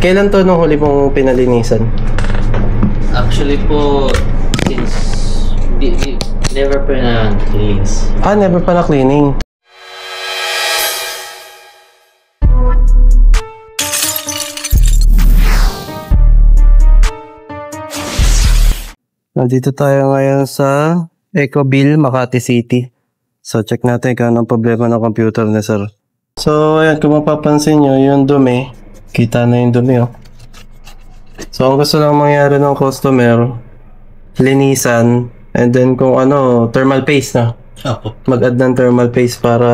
Kailan to nung huli mong pinalinisan? Actually po, since never pa na cleans. Never pa na cleaning. Nandito tayo ngayon sa Ecoville, Makati City. So, check natin kung anong problema ng computer ni sir. So, ayan, kung mapapansin nyo, yung dumi. Kita na yung dumi, oh. So, ang gusto lang mangyari ng customer, linisan, and then kung ano, thermal paste na. Mag-add ng thermal paste para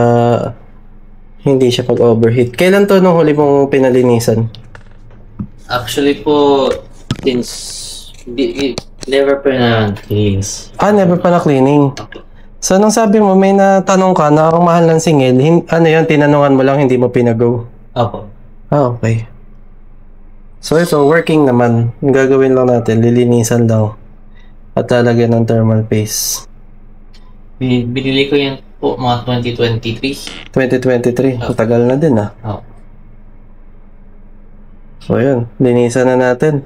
hindi siya pag-overheat. Kailan to nung huli mong pinalinisan? Actually po, since never pa na cleans. Never pa na cleaning. So, nung sabi mo, may natanong ka na ang mahal ng singil, ano yun, tinanungan mo lang, hindi mo pinago? Opo. Okay. So, ito, working naman. Yung gagawin lang natin, lilinisan lang. At lalagyan ng thermal paste. Binili ko yan po mga 2023. 2023, matagal na din Oo. So, yun, linisan na natin.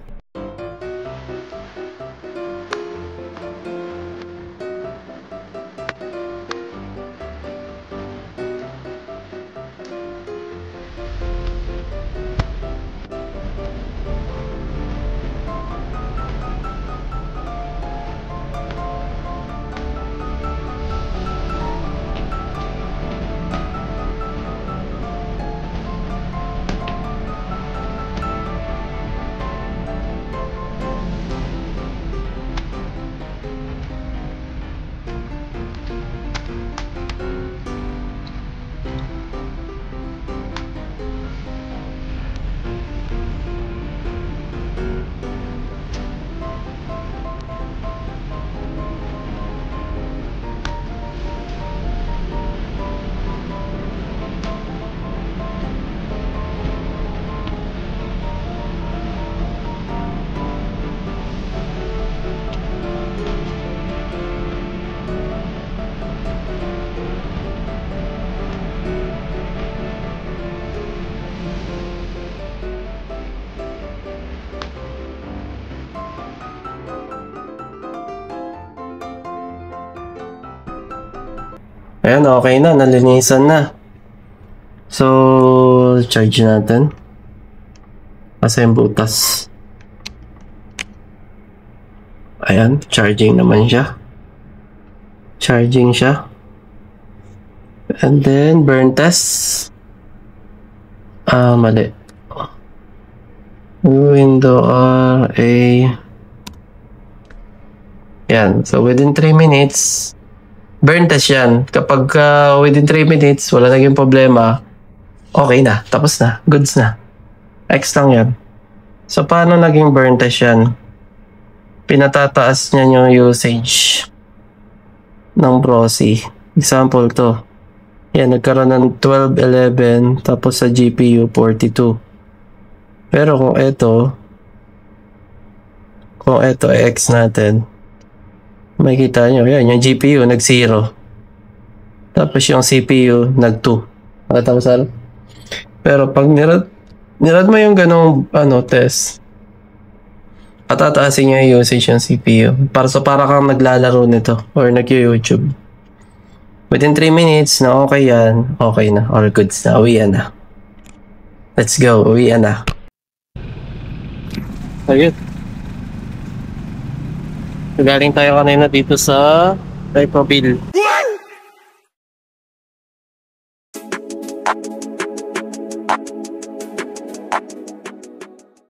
Ayan, okay na. Nalinisan na. So, charge natin. Asa yung butas. Ayan, charging naman siya. Charging siya. And then, burn test. Mali. Window RA. Yan. So, within 3 minutes, burn test yan. Kapag within 3 minutes, wala naging problema, okay na. Tapos na. Goods na. X lang yan. So, paano naging burn test yan? Pinatataas niya yung usage ng Proxy. Example to. Yan, nagkaroon ng 12, 11, tapos sa GPU 42. Pero kung ito X natin, makikita nyo, yan, yung GPU nag-0. Tapos yung CPU nag-2. Nakita mo saan? Pero pag nirad mo yung ganong test, patataasin nyo yung usage ng CPU. Para kang naglalaro nito or nag-YouTube. Within 3 minutes na okay yan, okay na, or goods na, uwian na. Let's go, uwian na. Ayun. Galing tayo kanina dito sa Ecoville.